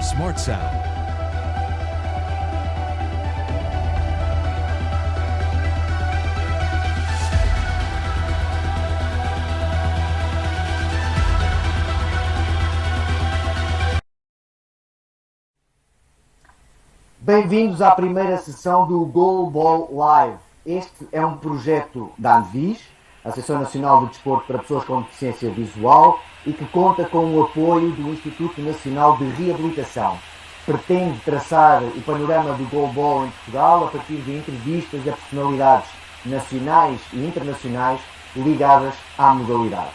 Smart Sound. Bem-vindos à primeira sessão do Goalball Live. Este é um projeto da ANVIS, Associação Nacional do Desporto para Pessoas com Deficiência Visual, e que conta com o apoio do Instituto Nacional de Reabilitação. Pretende traçar o panorama do goalball em Portugal a partir de entrevistas a personalidades nacionais e internacionais ligadas à modalidade.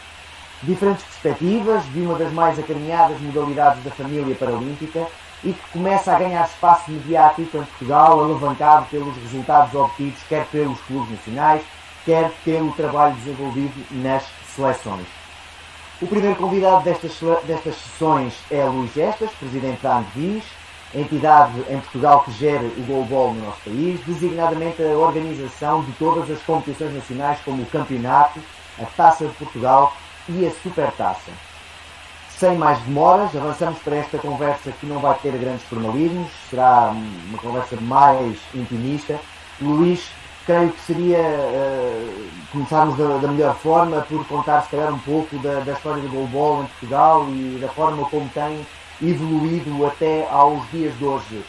Diferentes perspectivas de uma das mais acarinhadas modalidades da família paralímpica e que começa a ganhar espaço mediático em Portugal, alavancado pelos resultados obtidos quer pelos clubes nacionais, quer pelo trabalho desenvolvido nas seleções. O primeiro convidado destas sessões é Luís Gestas, presidente da ANVIS, entidade em Portugal que gera o goalball no nosso país, designadamente a organização de todas as competições nacionais como o Campeonato, a Taça de Portugal e a Supertaça. Sem mais demoras, avançamos para esta conversa que não vai ter grandes formalismos, será uma conversa mais intimista. Luís, creio que seria começarmos da melhor forma por contar, se calhar, um pouco da história do goalball em Portugal e da forma como tem evoluído até aos dias de hoje.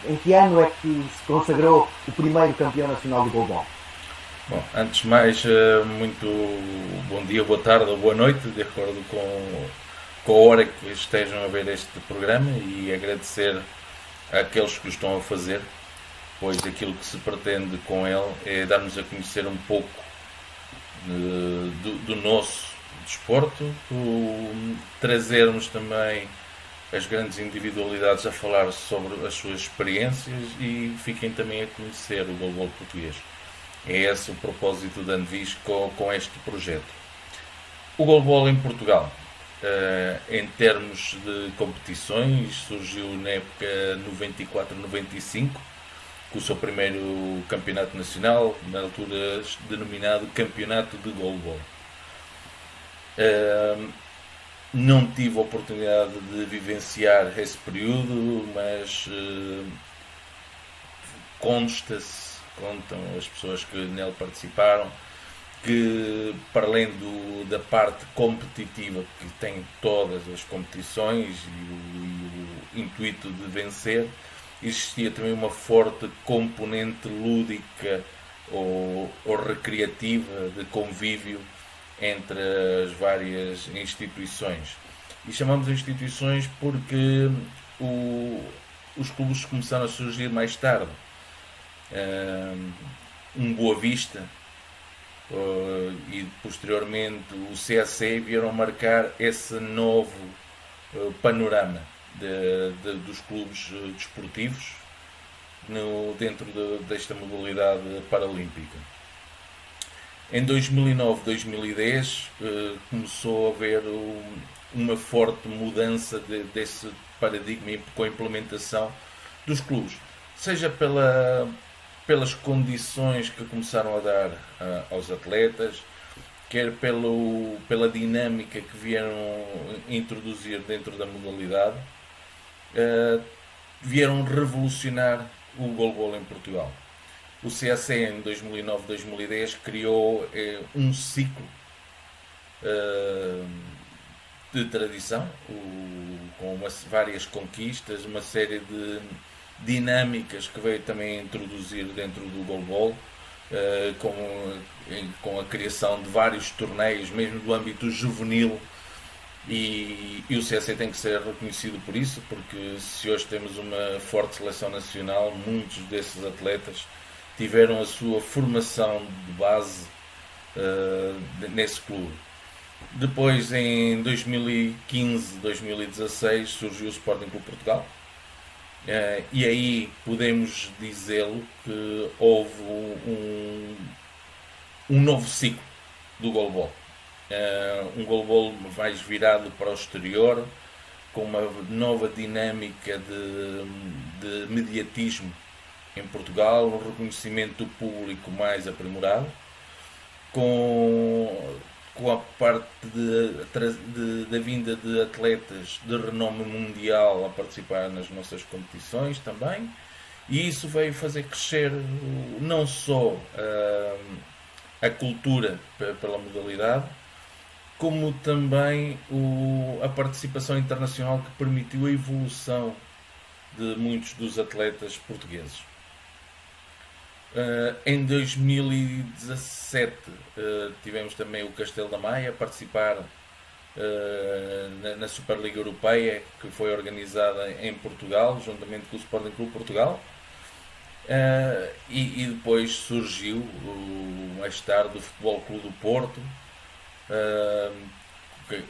Em que ano é que se consagrou o primeiro campeão nacional do goalball? Bom, antes de mais, muito bom dia, boa tarde ou boa noite, de acordo com a hora que estejam a ver este programa, e agradecer àqueles que o estão a fazer, pois aquilo que se pretende com ele é dar-nos a conhecer um pouco do nosso desporto, trazermos também as grandes individualidades a falar sobre as suas experiências e fiquem também a conhecer o goalball português. É esse o propósito da ANVIS com este projeto. O goalball em Portugal, em termos de competições, surgiu na época 94-95, com o seu primeiro campeonato nacional, na altura denominado Campeonato de Goalball. Não tive a oportunidade de vivenciar esse período, mas contam as pessoas que nele participaram, que para além da parte competitiva que tem todas as competições e o intuito de vencer, existia também uma forte componente lúdica ou recreativa de convívio entre as várias instituições. E chamamos de instituições porque os clubes começaram a surgir mais tarde. Boa Vista e posteriormente o CAC vieram marcar esse novo panorama dos clubes desportivos dentro desta modalidade paralímpica. Em 2009-2010 começou a haver uma forte mudança desse paradigma com a implementação dos clubes, seja pelas condições que começaram a dar aos atletas, quer pela dinâmica que vieram introduzir dentro da modalidade, vieram revolucionar o goalball em Portugal. O CAC em 2009-2010 criou um ciclo de tradição, com várias conquistas, uma série de dinâmicas que veio também introduzir dentro do goalball, com a criação de vários torneios, mesmo do âmbito juvenil, e o CAC tem que ser reconhecido por isso, porque se hoje temos uma forte seleção nacional, muitos desses atletas tiveram a sua formação de base nesse clube. Depois, em 2015-2016, surgiu o Sporting Clube Portugal, e aí podemos dizê-lo que houve um novo ciclo do goalball. Um goalball mais virado para o exterior, com uma nova dinâmica de mediatismo em Portugal, um reconhecimento do público mais aprimorado, com com a parte da vinda de atletas de renome mundial a participar nas nossas competições também. E isso veio fazer crescer não só a cultura pela modalidade, como também a participação internacional que permitiu a evolução de muitos dos atletas portugueses. Em 2017 tivemos também o Castelo da Maia a participar na Superliga Europeia, que foi organizada em Portugal, juntamente com o Sporting Clube Portugal. E depois surgiu mais tarde o Futebol Clube do Porto,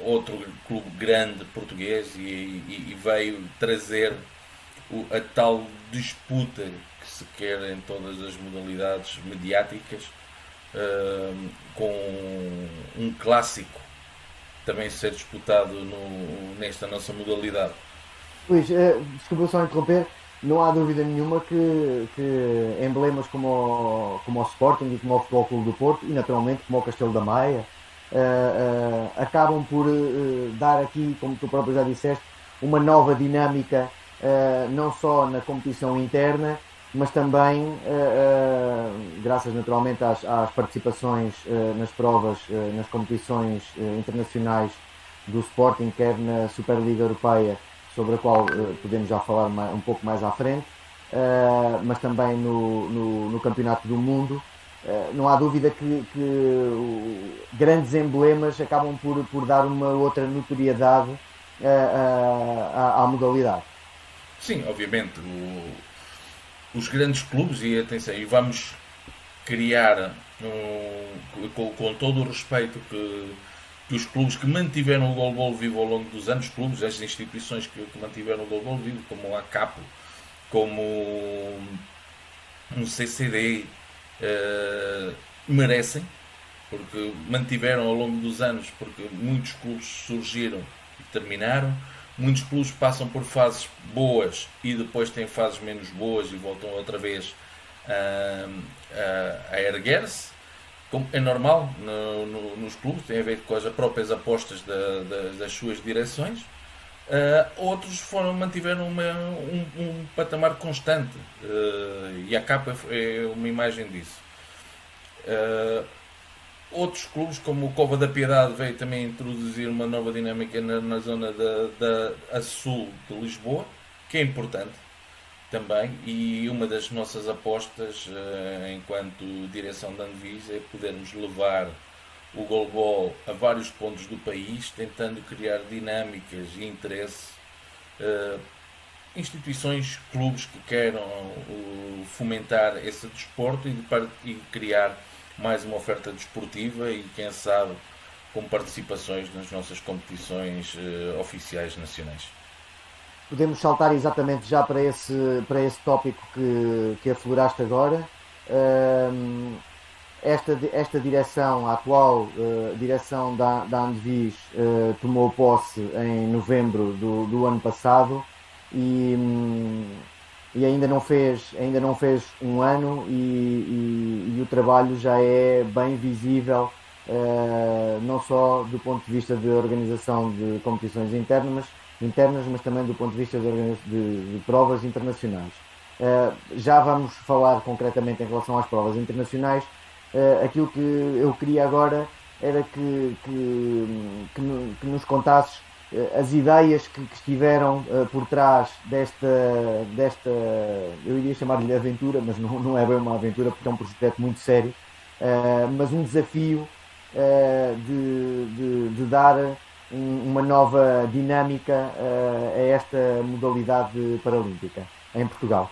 outro clube grande português, e veio trazer a tal disputa que se quer em todas as modalidades mediáticas, com um clássico também ser disputado nesta nossa modalidade. Luís, desculpa só interromper, não há dúvida nenhuma que emblemas como o Sporting e como o Futebol Clube do Porto, e naturalmente como o Castelo da Maia, acabam por dar aqui, como tu próprio já disseste, uma nova dinâmica, não só na competição interna, mas também, graças naturalmente às participações nas provas, nas competições internacionais do Sporting, quer na Superliga Europeia, sobre a qual podemos já falar um pouco mais à frente, mas também no Campeonato do Mundo. Não há dúvida que grandes emblemas acabam por dar uma outra notoriedade à modalidade. Sim, obviamente, os grandes clubes, e atenção, e vamos criar, com todo o respeito que os clubes que mantiveram o goalball vivo ao longo dos anos, clubes, as instituições que mantiveram o goalball vivo, como o ACAP, como um CCD, merecem, porque mantiveram ao longo dos anos, porque muitos clubes surgiram e terminaram. Muitos clubes passam por fases boas e depois têm fases menos boas e voltam outra vez a erguer-se. Como é normal nos clubes, tem a ver com as próprias apostas das suas direções. Outros mantiveram um patamar constante, e a capa é uma imagem disso. Outros clubes, como o Cova da Piedade, veio também introduzir uma nova dinâmica na zona a sul de Lisboa, que é importante também, e uma das nossas apostas enquanto direção da Anvisa é podermos levar o goalball a vários pontos do país, tentando criar dinâmicas e interesse, instituições, clubes que queiram fomentar esse desporto e criar mais uma oferta desportiva e, quem sabe, com participações nas nossas competições oficiais nacionais. Podemos saltar exatamente já para esse tópico que afloraste agora. Esta direção, a atual direção da Andevis, tomou posse em novembro do ano passado e ainda não fez um ano, e o trabalho já é bem visível, não só do ponto de vista de organização de competições internas, mas também do ponto de vista de provas internacionais. Já vamos falar concretamente em relação às provas internacionais. Aquilo que eu queria agora era que nos contasses as ideias que estiveram por trás desta, eu iria chamar-lhe aventura, mas não é bem uma aventura, porque é um projeto muito sério, mas um desafio de dar uma nova dinâmica a esta modalidade paralímpica em Portugal.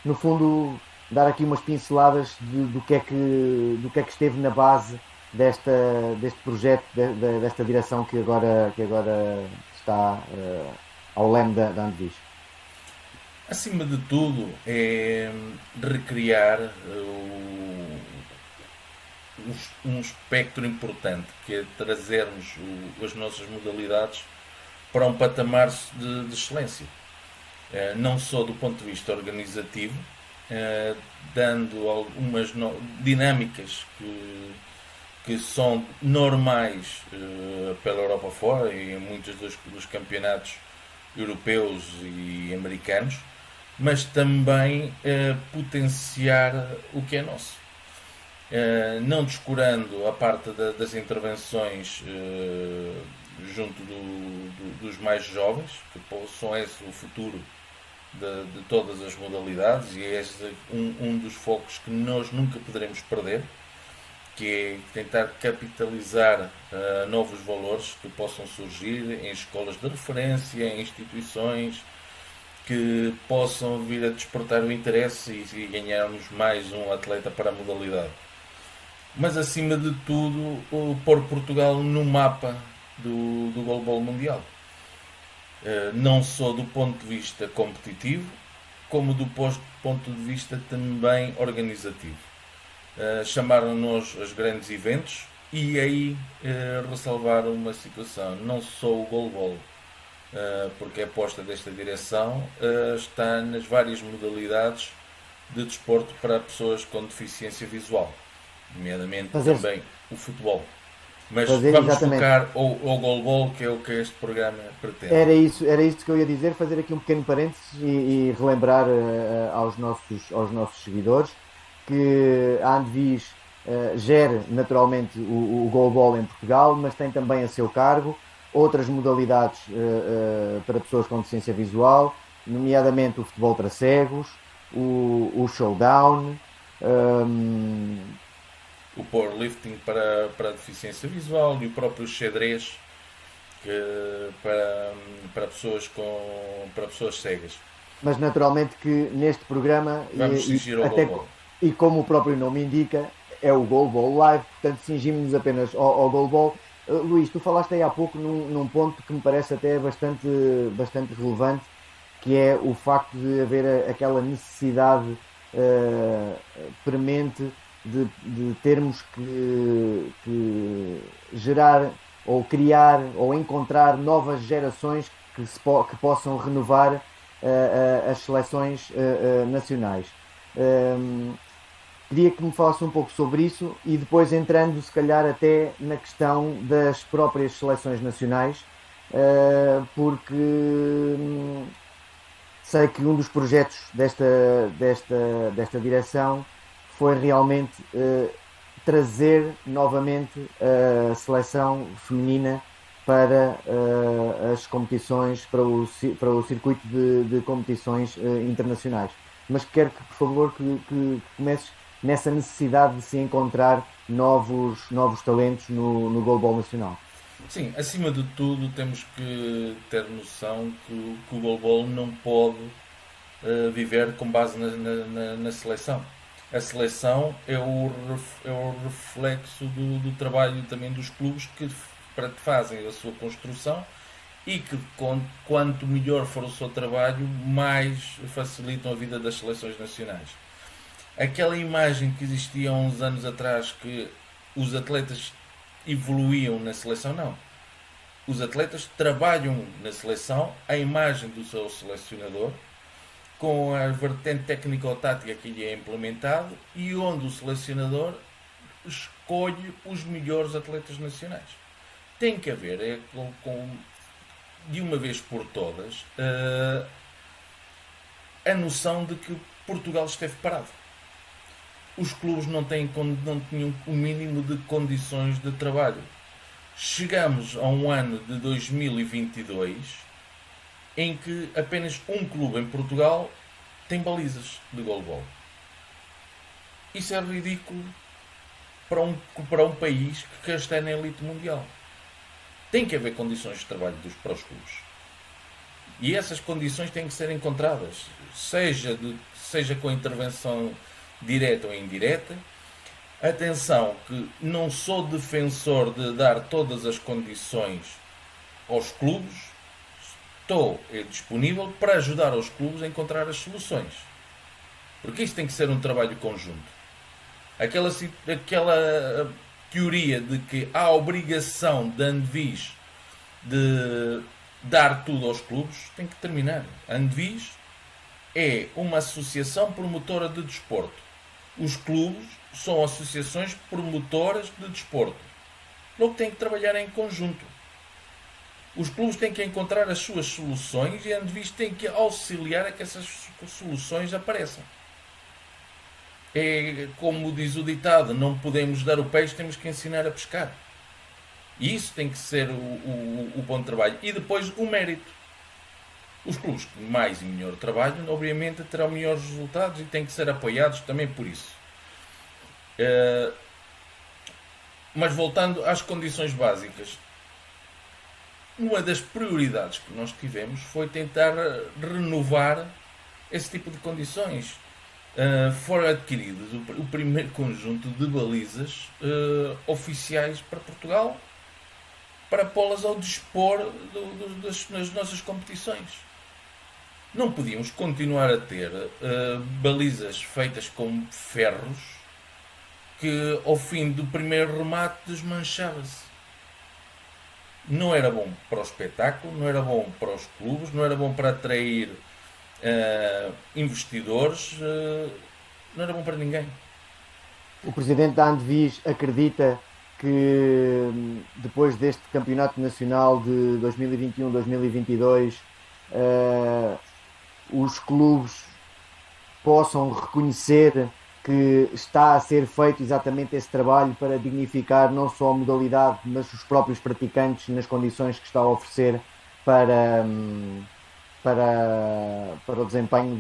No fundo, dar aqui umas pinceladas do que é que esteve na base deste projeto, desta direção que agora está ao leme da Andevis. Acima de tudo, é recriar um espectro importante, que é trazermos as nossas modalidades para um patamar de excelência. Não só do ponto de vista organizativo, dando algumas dinâmicas que que são normais pela Europa fora e em muitos dos campeonatos europeus e americanos, mas também potenciar o que é nosso. Não descurando a parte das intervenções junto dos mais jovens, que são esse o futuro de todas as modalidades, e é esse um dos focos que nós nunca poderemos perder, que é tentar capitalizar novos valores que possam surgir em escolas de referência, em instituições que possam vir a despertar o interesse e ganharmos mais um atleta para a modalidade. Mas acima de tudo, pôr Portugal no mapa do goalball mundial. Não só do ponto de vista competitivo, como do ponto de vista também organizativo. Chamaram-nos aos grandes eventos e aí ressalvar uma situação. Não só o goalball, porque a aposta desta direção está nas várias modalidades de desporto para pessoas com deficiência visual, nomeadamente também o futebol. Mas vamos focar ao goalball, que é o que este programa pretende. Era isso que eu ia dizer, fazer aqui um pequeno parênteses e relembrar aos nossos seguidores que a Andevis gera naturalmente o goalball em Portugal, mas tem também a seu cargo outras modalidades para pessoas com deficiência visual, nomeadamente o futebol para cegos, o showdown, o powerlifting para a deficiência visual e o próprio xadrez para pessoas cegas. Mas naturalmente que neste programa vamos fingir ao goalball. E como o próprio nome indica, é o Goalball Live, portanto cingimos-nos apenas ao goalball. Luís, tu falaste aí há pouco num ponto que me parece até bastante relevante, que é o facto de haver aquela necessidade premente de termos que gerar ou criar ou encontrar novas gerações que possam renovar as seleções nacionais. Queria que me falasse um pouco sobre isso e depois entrando se calhar até na questão das próprias seleções nacionais, porque sei que um dos projetos desta direção foi realmente trazer novamente a seleção feminina para as competições, para o circuito de competições internacionais. Mas quero que, por favor, que comeces nessa necessidade de se encontrar novos talentos no goalball nacional. Sim, acima de tudo temos que ter noção que o goalball não pode viver com base na seleção. A seleção é o reflexo do trabalho também dos clubes que fazem a sua construção e que quanto melhor for o seu trabalho, mais facilitam a vida das seleções nacionais. Aquela imagem que existia há uns anos atrás que os atletas evoluíam na seleção, não. Os atletas trabalham na seleção a imagem do seu selecionador, com a vertente técnico-tática que lhe é implementado e onde o selecionador escolhe os melhores atletas nacionais. Tem que haver, de uma vez por todas, a noção de que Portugal esteve parado. Os clubes não tinham o mínimo de condições de trabalho. Chegamos a um ano de 2022 em que apenas um clube em Portugal tem balizas de goalball. Isso é ridículo para um país que está na elite mundial. Tem que haver condições de trabalho para os clubes. E essas condições têm que ser encontradas, seja com a intervenção direta ou indireta. Atenção, que não sou defensor de dar todas as condições aos clubes, estou disponível para ajudar os clubes a encontrar as soluções. Porque isso tem que ser um trabalho conjunto. Aquela teoria de que há a obrigação da Andevis de dar tudo aos clubes tem que terminar. A Andevis é uma associação promotora de desporto. Os clubes são associações promotoras de desporto. Logo têm que trabalhar em conjunto. Os clubes têm que encontrar as suas soluções e a Andevis tem que auxiliar a que essas soluções apareçam. É como diz o ditado, não podemos dar o peixe, temos que ensinar a pescar. E isso tem que ser o bom trabalho. E depois o mérito. Os clubes que mais e melhor trabalham, obviamente, terão melhores resultados e têm que ser apoiados também por isso. Mas voltando às condições básicas, uma das prioridades que nós tivemos foi tentar renovar esse tipo de condições. Foram adquiridos o primeiro conjunto de balizas oficiais para Portugal para pô-las ao dispor das nossas competições. Não podíamos continuar a ter balizas feitas com ferros que ao fim do primeiro remate desmanchava-se. Não era bom para o espetáculo, não era bom para os clubes, não era bom para atrair investidores, não era bom para ninguém. O presidente da Andevis acredita que depois deste campeonato nacional de 2021-2022 os clubes possam reconhecer que está a ser feito exatamente esse trabalho para dignificar não só a modalidade, mas os próprios praticantes nas condições que está a oferecer para, para o desempenho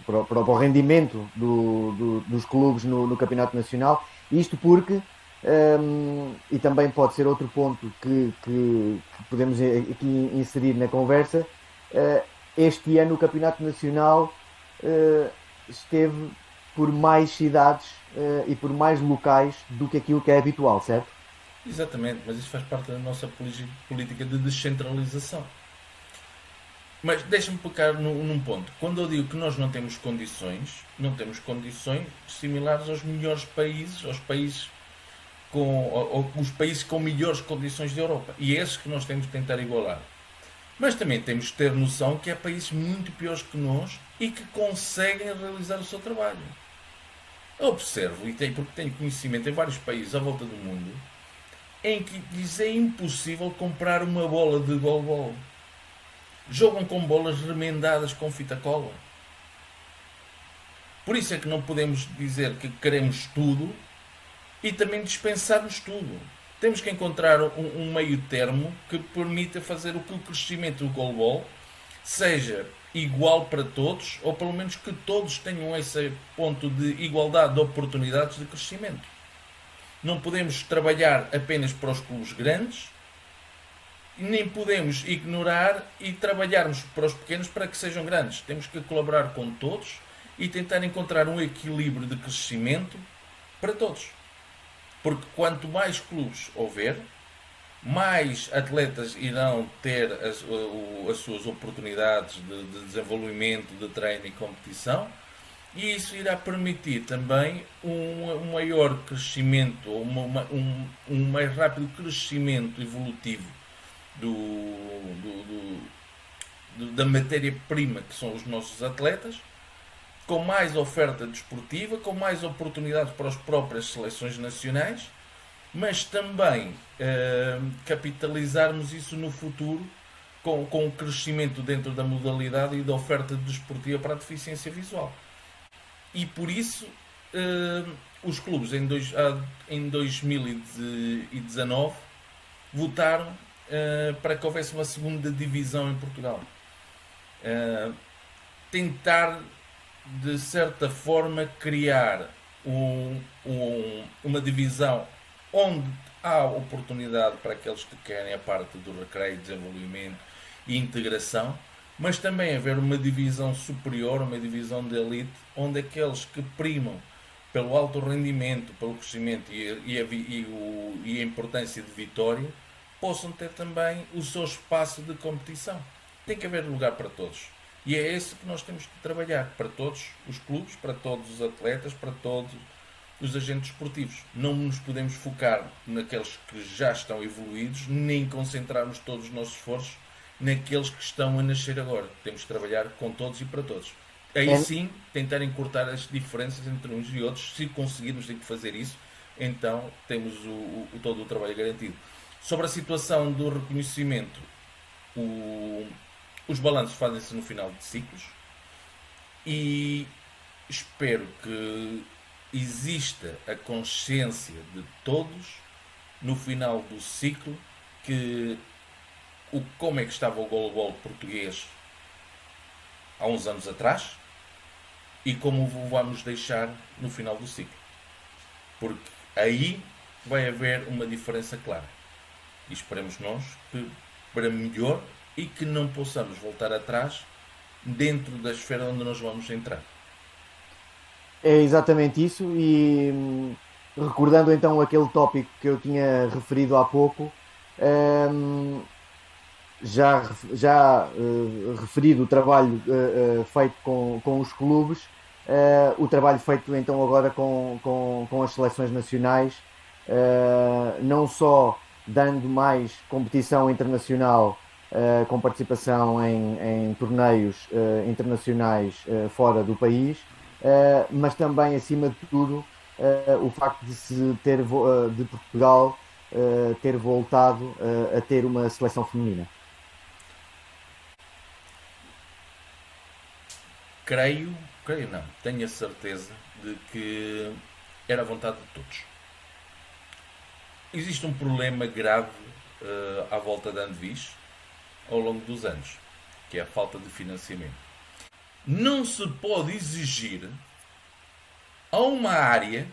para o rendimento dos clubes no Campeonato Nacional. Isto porque, e também pode ser outro ponto que podemos aqui inserir na conversa, este ano o Campeonato Nacional esteve por mais cidades e por mais locais do que aquilo que é habitual, certo? Exatamente, mas isso faz parte da nossa política de descentralização. Mas deixa-me pegar num ponto. Quando eu digo que nós não temos condições similares aos melhores países, os países com melhores condições da Europa. E é esses que nós temos que tentar igualar. Mas também temos que ter noção que há países muito piores que nós e que conseguem realizar o seu trabalho. Eu observo, porque tenho conhecimento em vários países à volta do mundo, em que lhes é impossível comprar uma bola de goalball. Jogam com bolas remendadas com fita cola. Por isso é que não podemos dizer que queremos tudo e também dispensarmos tudo. Temos que encontrar um meio termo que permita fazer o que o crescimento do goalball seja igual para todos, ou pelo menos que todos tenham esse ponto de igualdade de oportunidades de crescimento. Não podemos trabalhar apenas para os clubes grandes, nem podemos ignorar e trabalharmos para os pequenos para que sejam grandes. Temos que colaborar com todos e tentar encontrar um equilíbrio de crescimento para todos. Porque quanto mais clubes houver, mais atletas irão ter as suas oportunidades de desenvolvimento, de treino e competição, e isso irá permitir também um maior crescimento, um mais rápido crescimento evolutivo da matéria-prima que são os nossos atletas, com mais oferta desportiva, com mais oportunidades para as próprias seleções nacionais, mas também capitalizarmos isso no futuro com o crescimento dentro da modalidade e da oferta desportiva para a deficiência visual. E por isso os clubes em 2019 votaram para que houvesse uma segunda divisão em Portugal. Tentar de certa forma criar uma divisão onde há oportunidade para aqueles que querem a parte do recreio, desenvolvimento e integração, mas também haver uma divisão superior, uma divisão de elite, onde aqueles que primam pelo alto rendimento, pelo crescimento e a importância de vitória, possam ter também o seu espaço de competição. Tem que haver lugar para todos. E é esse que nós temos que trabalhar, para todos os clubes, para todos os atletas, para todos os agentes esportivos. Não nos podemos focar naqueles que já estão evoluídos, nem concentrarmos todos os nossos esforços naqueles que estão a nascer agora. Temos que trabalhar com todos e para todos. aí sim tentarem cortar as diferenças entre uns e outros. Se conseguirmos fazer isso, então temos todo o trabalho garantido. Sobre a situação do reconhecimento, os balanços fazem-se no final de ciclos e espero que exista a consciência de todos no final do ciclo que como é que estava o goalball português há uns anos atrás e como o vamos deixar no final do ciclo. Porque aí vai haver uma diferença clara. E esperemos nós que para melhor e que não possamos voltar atrás dentro da esfera onde nós vamos entrar. É exatamente isso, e recordando então aquele tópico que eu tinha referido há pouco, hum, já referido o trabalho feito com os clubes, o trabalho feito então agora com as seleções nacionais, não só dando mais competição internacional, com participação em torneios internacionais fora do país, mas também, acima de tudo, o facto de se ter de Portugal ter voltado a ter uma seleção feminina. Creio não, tenho a certeza de que era a vontade de todos. Existe um problema grave à volta da Andevis ao longo dos anos, que é a falta de financiamento. Não se pode exigir a uma área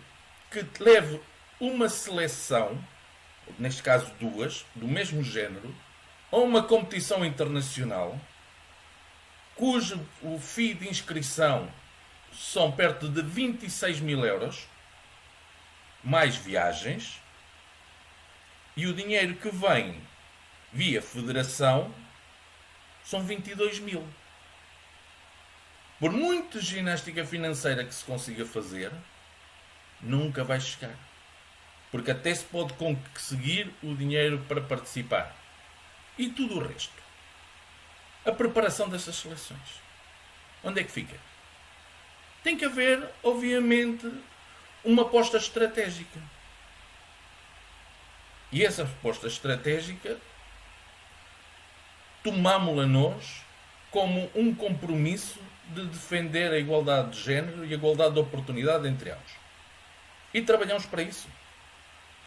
que leve uma seleção, neste caso duas, do mesmo género, a uma competição internacional, cujo o fee de inscrição são perto de 26 mil euros, mais viagens, e o dinheiro que vem via federação são 22 mil. Por muita ginástica financeira que se consiga fazer, nunca vai chegar. Porque até se pode conseguir o dinheiro para participar. E tudo o resto. A preparação destas seleções. Onde é que fica? Tem que haver, obviamente, uma aposta estratégica. E essa aposta estratégica tomámo-la nós como um compromisso de defender a igualdade de género e a igualdade de oportunidade entre ambos. E trabalhamos para isso.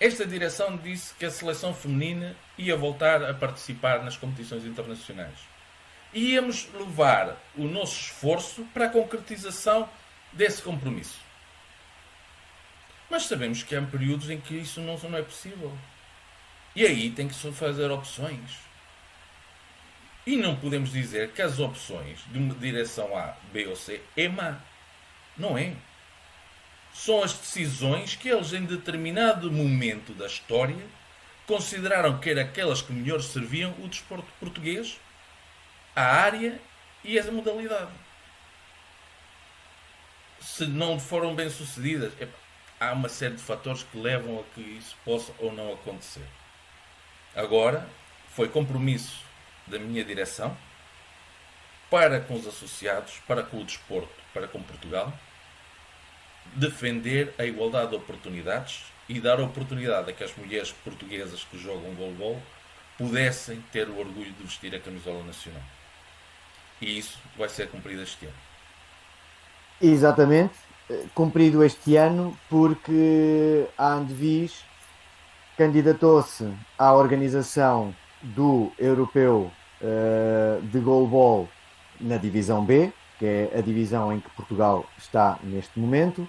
Esta direção disse que a seleção feminina ia voltar a participar nas competições internacionais. E íamos levar o nosso esforço para a concretização desse compromisso. Mas sabemos que há períodos em que isso não é possível. E aí tem que se fazer opções. E não podemos dizer que as opções de uma direção A, B ou C é má. Não é. São as decisões que eles, em determinado momento da história, consideraram que eram aquelas que melhor serviam o desporto português, a área e a modalidade. Se não foram bem sucedidas, há uma série de fatores que levam a que isso possa ou não acontecer. Agora, foi compromisso da minha direção para com os associados, para com o desporto, para com Portugal, defender a igualdade de oportunidades e dar a oportunidade a que as mulheres portuguesas que jogam voleibol pudessem ter o orgulho de vestir a camisola nacional. E isso vai ser cumprido este ano. Exatamente, cumprido este ano, porque a Andevis candidatou-se à organização do Europeu de Goalball na divisão B, que é a divisão em que Portugal está neste momento,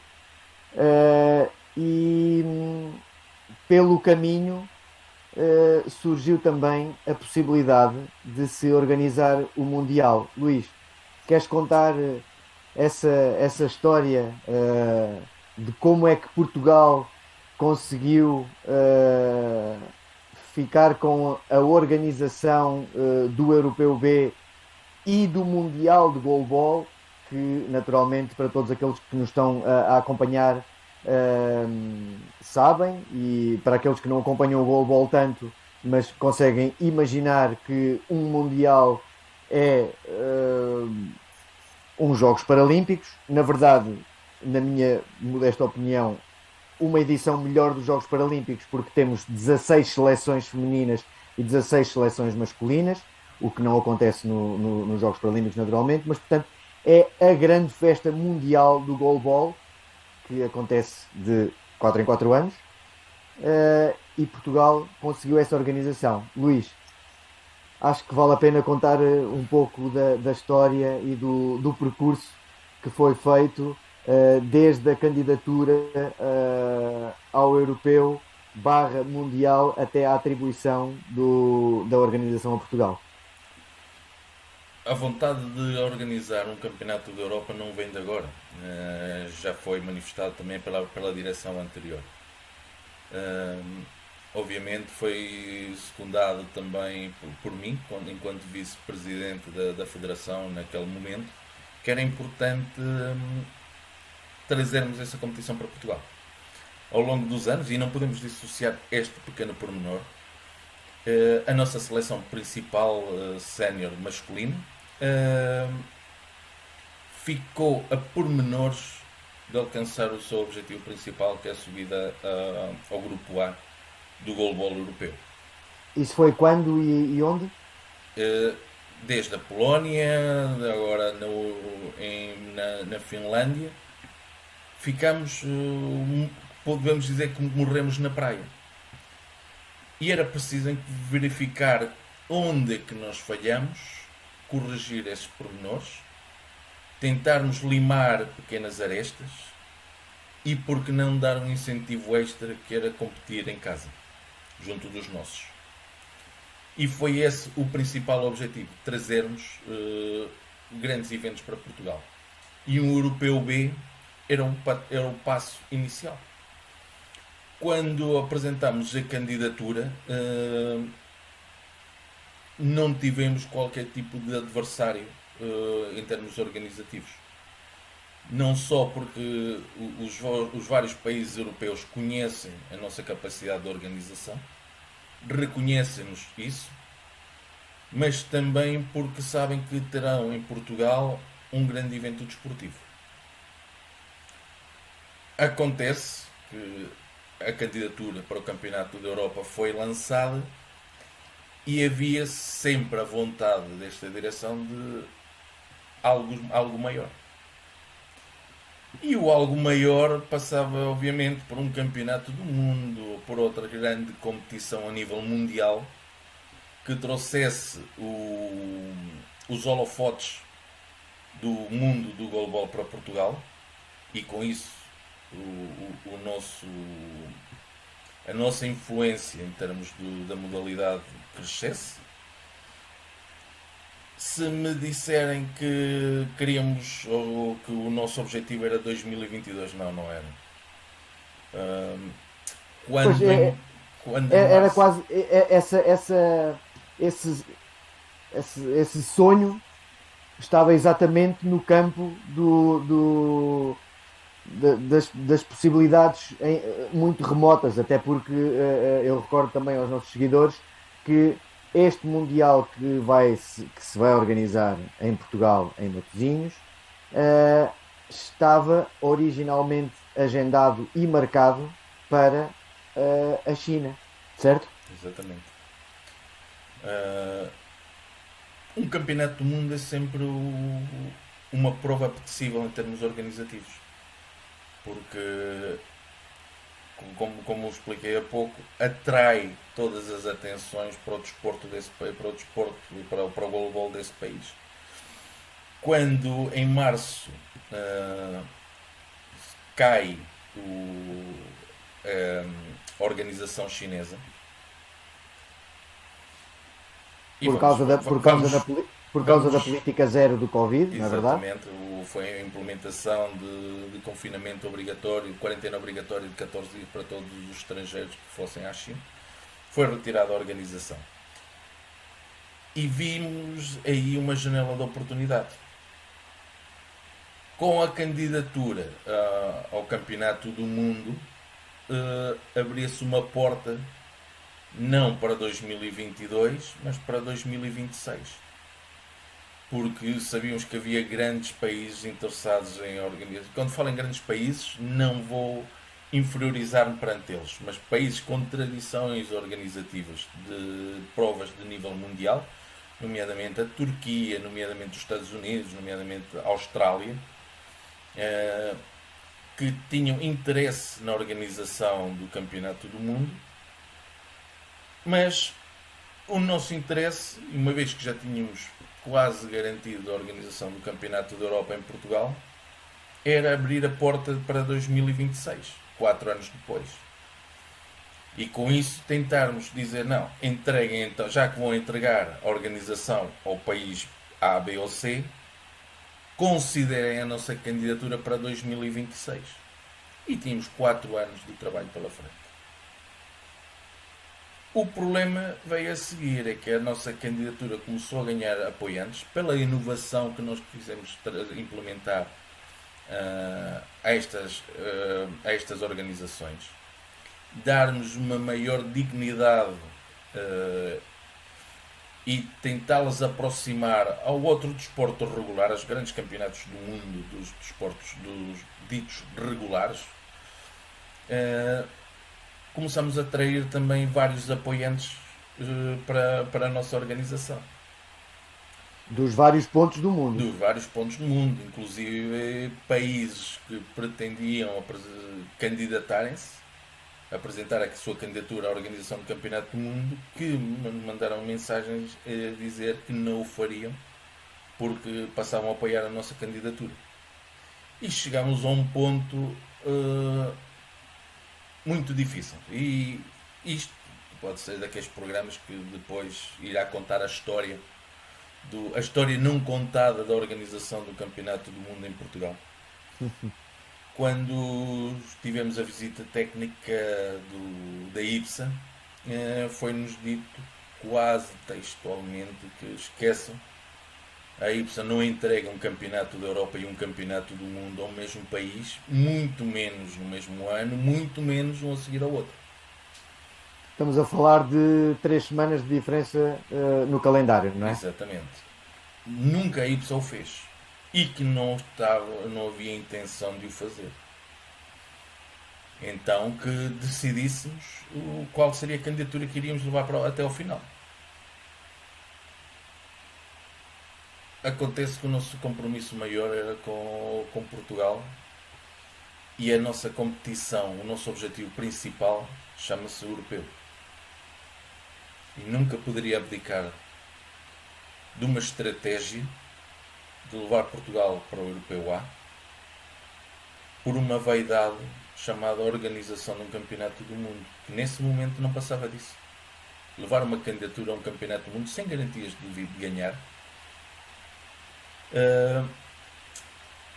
e pelo caminho surgiu também a possibilidade de se organizar o Mundial. Luís, queres contar essa história de como é que Portugal conseguiu ficar com a organização do Europeu B e do Mundial de Goalball, que naturalmente para todos aqueles que nos estão a acompanhar sabem, e para aqueles que não acompanham o Goalball tanto, mas conseguem imaginar que um Mundial é uns Jogos Paralímpicos. Na verdade, na minha modesta opinião, uma edição melhor dos Jogos Paralímpicos, porque temos 16 seleções femininas e 16 seleções masculinas, o que não acontece nos Jogos Paralímpicos naturalmente, mas portanto é a grande festa mundial do goalball, que acontece de 4 em 4 anos, e Portugal conseguiu essa organização. Luís, acho que vale a pena contar um pouco da história e do percurso que foi feito desde a candidatura ao europeu barra mundial até à atribuição da organização a Portugal. A vontade de organizar um campeonato da Europa não vem de agora. Já foi manifestado também pela direção anterior. Obviamente foi secundado também por mim, enquanto vice-presidente da Federação naquele momento, que era importante trazermos essa competição para Portugal. Ao longo dos anos, e não podemos dissociar este pequeno pormenor, a nossa seleção principal sénior masculino ficou a pormenores de alcançar o seu objetivo principal, que é a subida ao grupo A do goalball europeu. Isso foi quando e onde? Desde a Polónia, agora na Finlândia, ficamos, podemos dizer que morremos na praia. E era preciso verificar onde é que nós falhamos, corrigir esses pormenores, tentarmos limar pequenas arestas e, por que não, dar um incentivo extra, que era competir em casa, junto dos nossos. E foi esse o principal objetivo, trazermos grandes eventos para Portugal. E um Europeu B era o passo inicial. Quando apresentámos a candidatura, não tivemos qualquer tipo de adversário em termos organizativos. Não só porque os vários países europeus conhecem a nossa capacidade de organização, reconhecem-nos isso, mas também porque sabem que terão em Portugal um grande evento desportivo. Acontece que a candidatura para o Campeonato da Europa foi lançada e havia sempre a vontade desta direção de algo maior. E o algo maior passava, obviamente, por um campeonato do mundo ou por outra grande competição a nível mundial que trouxesse os holofotes do mundo do goalball para Portugal, e com isso a nossa influência em termos da modalidade crescesse. Se me disserem que queríamos, ou que o nosso objetivo era 2022, não era. Pois Quando em era março, quase esse, esse sonho estava exatamente no campo das possibilidades muito remotas, até porque eu recordo também aos nossos seguidores que este Mundial que se vai organizar em Portugal, em Matosinhos, eh, estava originalmente agendado e marcado para a China, certo? exatamente. Um campeonato do mundo é sempre uma prova apetecível em termos organizativos, porque, como expliquei há pouco, atrai todas as atenções para o desporto desse país, para o desporto e para o voleibol desse país. Quando em março cai a organização chinesa, e Por causa vamos, por causa da vamos política zero do Covid, não é verdade? exatamente, foi a implementação de confinamento obrigatório, de quarentena obrigatória de 14 dias para todos os estrangeiros que fossem à China. Foi retirada a organização. E vimos aí uma janela de oportunidade. Com a candidatura ao Campeonato do Mundo, abria-se uma porta não para 2022, mas para 2026. porque sabíamos que havia grandes países interessados em organizar. Quando falo em grandes países, não vou inferiorizar-me perante eles, mas países com tradições organizativas de provas de nível mundial, nomeadamente a Turquia, nomeadamente os Estados Unidos, nomeadamente a Austrália, que tinham interesse na organização do Campeonato do Mundo, mas o nosso interesse, uma vez que já tínhamos quase garantido a organização do Campeonato da Europa em Portugal, era abrir a porta para 2026, 4 anos depois. E com isso tentarmos dizer, não, entreguem então, já que vão entregar a organização ao país A, B ou C, considerem a nossa candidatura para 2026. E tínhamos 4 anos de trabalho pela frente. O problema veio a seguir, é que a nossa candidatura começou a ganhar apoiantes pela inovação que nós quisemos implementar a estas organizações. Darmos uma maior dignidade e tentá-las aproximar ao outro desporto regular, aos grandes campeonatos do mundo dos desportos dos ditos regulares. Começamos a atrair também vários apoiantes para a nossa organização. Dos vários pontos do mundo. Dos vários pontos do mundo, inclusive países que pretendiam candidatarem-se, apresentar a sua candidatura à organização do Campeonato do Mundo, que mandaram mensagens a dizer que não o fariam porque passavam a apoiar a nossa candidatura. E chegámos a um ponto muito difícil. E isto pode ser daqueles programas que depois irá contar a história não contada da organização do Campeonato do Mundo em Portugal. Quando tivemos a visita técnica da IPSA, foi-nos dito quase textualmente que esqueçam, a IPSA não entrega um campeonato da Europa e um campeonato do mundo ao mesmo país, muito menos no mesmo ano, muito menos um a seguir ao outro. Estamos a falar de 3 semanas de diferença no calendário, não é? Exatamente. Nunca a IPSA o fez. E que não havia intenção de o fazer. Então que decidíssemos qual seria a candidatura que iríamos levar até ao final. Acontece que o nosso compromisso maior era com Portugal e a nossa competição, o nosso objetivo principal chama-se europeu. E nunca poderia abdicar de uma estratégia de levar Portugal para o Europeu A por uma vaidade chamada organização de um campeonato do mundo, que nesse momento não passava disso. Levar uma candidatura a um campeonato do mundo sem garantias de ganhar,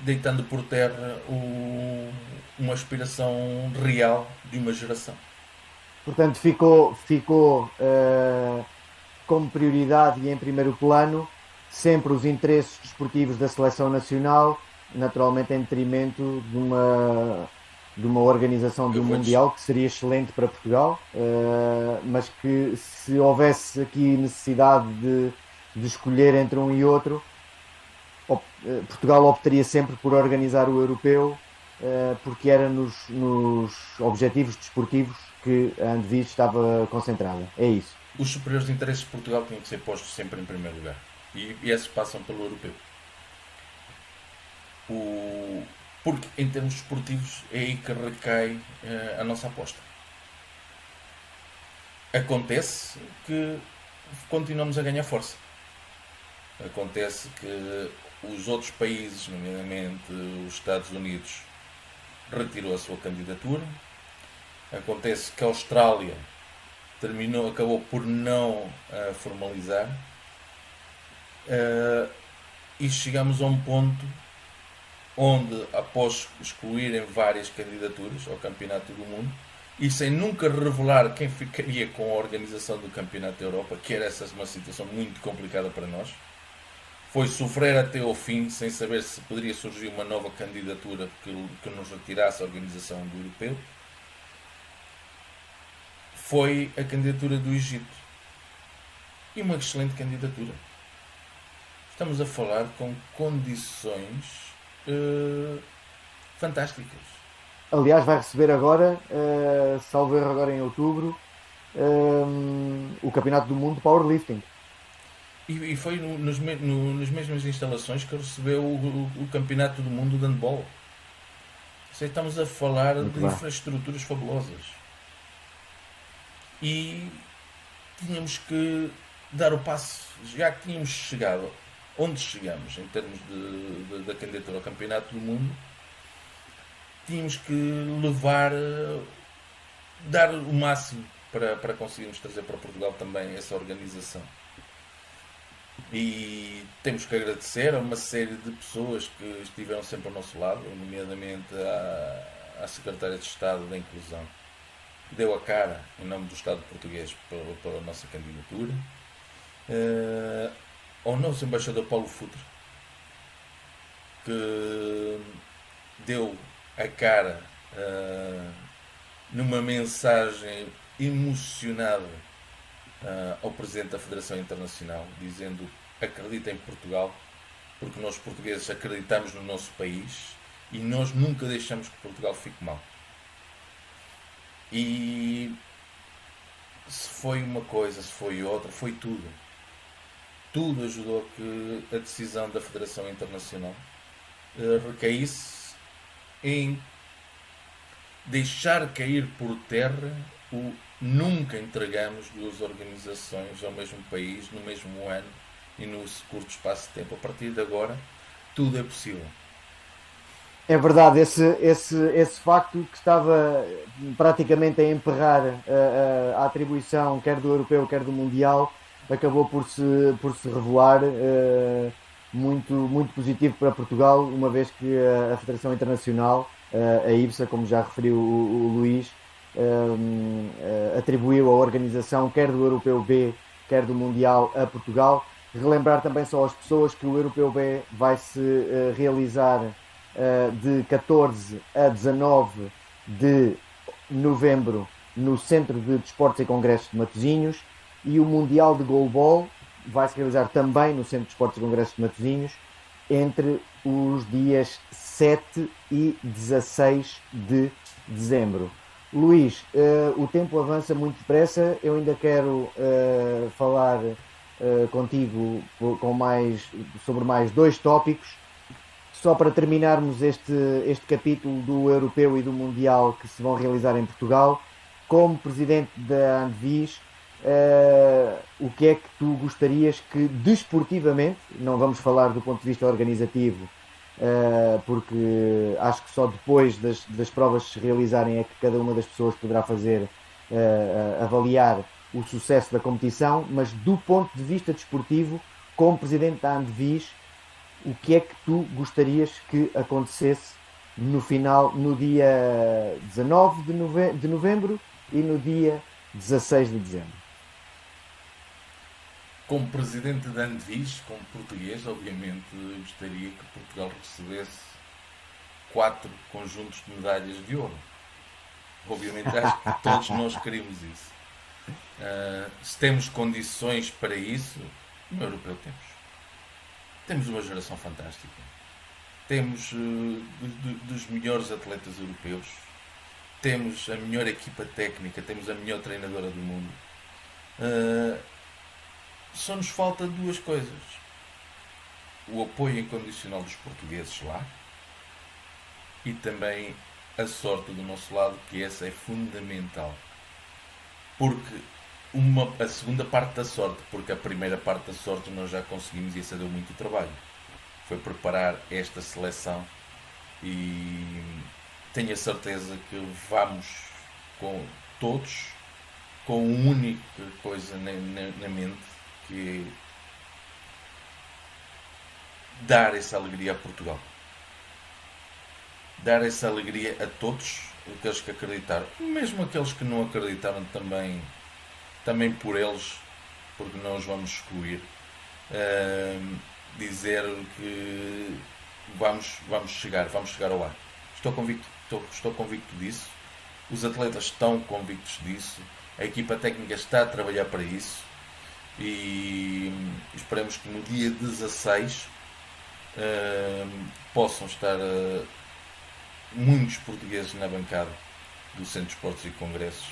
deitando por terra uma aspiração real de uma geração. Portanto, ficou como prioridade e em primeiro plano sempre os interesses desportivos da seleção nacional, naturalmente em detrimento de uma organização do Mundial que seria excelente para Portugal, mas que se houvesse aqui necessidade de escolher entre um e outro, Portugal optaria sempre por organizar o europeu, porque era nos objetivos desportivos que a Andevis estava concentrada. É isso. Os superiores interesses de Portugal tinham que ser postos sempre em primeiro lugar. E esses passam pelo europeu. Porque em termos desportivos é aí que recai a nossa aposta. Acontece que continuamos a ganhar força. Acontece que os outros países, nomeadamente os Estados Unidos, retirou a sua candidatura. Acontece que a Austrália acabou por não formalizar. E chegamos a um ponto onde, após excluírem várias candidaturas ao Campeonato do Mundo e sem nunca revelar quem ficaria com a organização do Campeonato da Europa, que era essa uma situação muito complicada para nós, foi sofrer até ao fim sem saber se poderia surgir uma nova candidatura que nos retirasse a organização do europeu. Foi a candidatura do Egito. E uma excelente candidatura. estamos a falar com condições fantásticas. Aliás, vai receber agora, salvo erro agora em outubro, o Campeonato do Mundo de Powerlifting. E foi nas mesmas instalações que recebeu o Campeonato do Mundo de Handball. Estamos a falar Muito de bem. infraestruturas fabulosas. E tínhamos que dar o passo, já que tínhamos chegado onde chegamos em termos da candidatura ao Campeonato do Mundo, tínhamos que levar, dar o máximo para conseguirmos trazer para Portugal também essa organização. E temos que agradecer a uma série de pessoas que estiveram sempre ao nosso lado, nomeadamente à Secretária de Estado da Inclusão, que deu a cara em nome do Estado português para a nossa candidatura, ao nosso embaixador Paulo Futre, que deu a cara numa mensagem emocionada ao Presidente da Federação Internacional, dizendo: acredita em Portugal, porque nós portugueses acreditamos no nosso país e nós nunca deixamos que Portugal fique mal. E se foi uma coisa, se foi outra, foi tudo. Tudo ajudou a que a decisão da Federação Internacional recaísse em deixar cair por terra o nunca entregamos duas organizações ao mesmo país, no mesmo ano e no curto espaço de tempo. A partir de agora, tudo é possível. É verdade, esse facto que estava praticamente a emperrar a atribuição quer do europeu, quer do mundial, acabou por se revelar muito positivo para Portugal, uma vez que a Federação Internacional, a IBSA, como já referiu o Luís, atribuiu a organização quer do europeu B, quer do mundial a Portugal. Relembrar também só às pessoas que o europeu B vai se realizar de 14 a 19 de novembro no Centro de Desportos e Congressos de Matosinhos, e o Mundial de Goalball vai se realizar também no Centro de Desportos e Congressos de Matosinhos entre os dias 7 e 16 de dezembro. Luís, o tempo avança muito depressa, eu ainda quero falar contigo sobre mais dois tópicos. Só para terminarmos este capítulo do Europeu e do Mundial que se vão realizar em Portugal, como presidente da Andevis, o que é que tu gostarias que desportivamente, não vamos falar do ponto de vista organizativo, porque acho que só depois das provas se realizarem é que cada uma das pessoas poderá fazer, avaliar o sucesso da competição, mas do ponto de vista desportivo, como presidente da Andevis, o que é que tu gostarias que acontecesse no final, no dia 19 de novembro e no dia 16 de dezembro? Como presidente da Andevis, como português, obviamente gostaria que Portugal recebesse 4 conjuntos de medalhas de ouro. Obviamente acho que todos nós queremos isso. Se temos condições para isso, no europeu temos. Temos uma geração fantástica. Temos dos melhores atletas europeus. Temos a melhor equipa técnica. Temos a melhor treinadora do mundo. Só nos falta duas coisas: o apoio incondicional dos portugueses lá e também a sorte do nosso lado, que essa é fundamental. Porque a segunda parte da sorte, porque a primeira parte da sorte nós já conseguimos, e essa deu muito trabalho, foi preparar esta seleção, e tenho a certeza que vamos com todos com uma única coisa na mente, que é dar essa alegria a Portugal, dar essa alegria a todos aqueles que acreditaram, mesmo aqueles que não acreditaram, também por eles, porque não os vamos excluir. Dizer que vamos chegar ao ar. Estou convicto disso. Os atletas estão convictos disso. A equipa técnica está a trabalhar para isso. e esperemos que no dia 16 possam estar muitos portugueses na bancada do Centro de Esportes e Congressos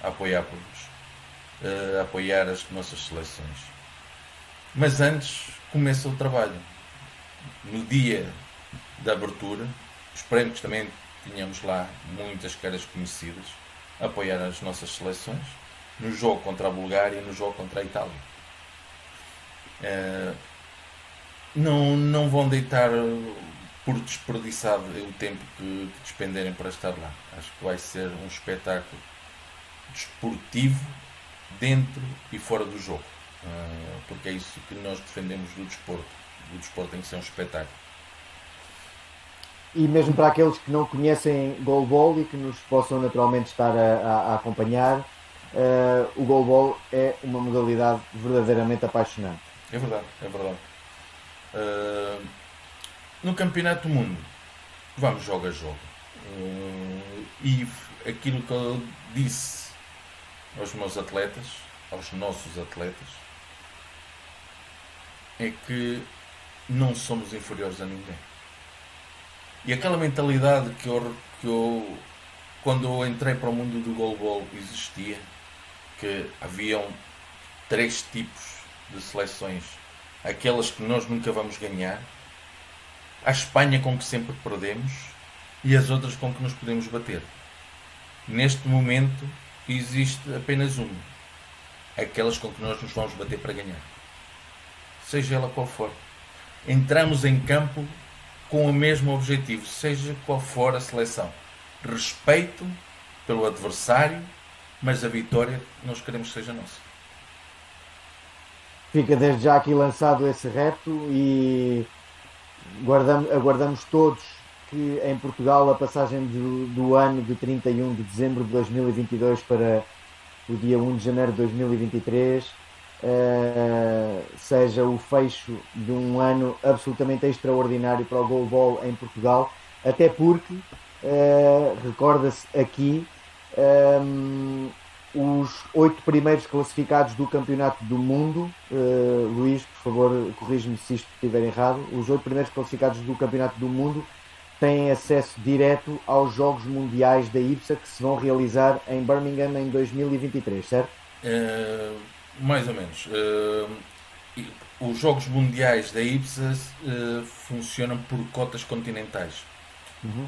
a apoiar-vos, a apoiar as nossas seleções. Mas antes começa o trabalho. No dia da abertura, esperemos que também tenhamos lá muitas caras conhecidas a apoiar as nossas seleções no jogo contra a Bulgária e no jogo contra a Itália. Não vão deitar por desperdiçado o tempo que despenderem para estar lá. Acho que vai ser um espetáculo desportivo dentro e fora do jogo, porque é isso que nós defendemos do desporto. O desporto tem que ser um espetáculo. E mesmo para aqueles que não conhecem goalball e que nos possam naturalmente estar a acompanhar, o goalball é uma modalidade verdadeiramente apaixonante. É verdade, é verdade. No Campeonato do Mundo, vamos jogo a jogo. E aquilo que eu disse aos meus atletas, aos nossos atletas, é que não somos inferiores a ninguém. E aquela mentalidade que eu quando eu entrei para o mundo do goalball existia, que haviam 3 tipos de seleções: aquelas que nós nunca vamos ganhar, a Espanha com que sempre perdemos e as outras com que nos podemos bater. Neste momento existe apenas uma: aquelas com que nós nos vamos bater para ganhar, seja ela qual for. Entramos em campo com o mesmo objetivo, seja qual for a seleção: respeito pelo adversário, mas a vitória nós queremos que seja nossa. Fica desde já aqui lançado esse reto e aguardamos todos que em Portugal a passagem do ano de 31 de dezembro de 2022 para o dia 1 de janeiro de 2023 seja o fecho de um ano absolutamente extraordinário para o goalball em Portugal, até porque recorda-se aqui os 8 primeiros classificados do Campeonato do Mundo. Luís, por favor, corrige-me se isto estiver errado. Os 8 primeiros classificados do Campeonato do Mundo têm acesso direto aos Jogos Mundiais da IBSA, que se vão realizar em Birmingham em 2023, certo? Mais ou menos. Os Jogos Mundiais da IBSA funcionam por cotas continentais.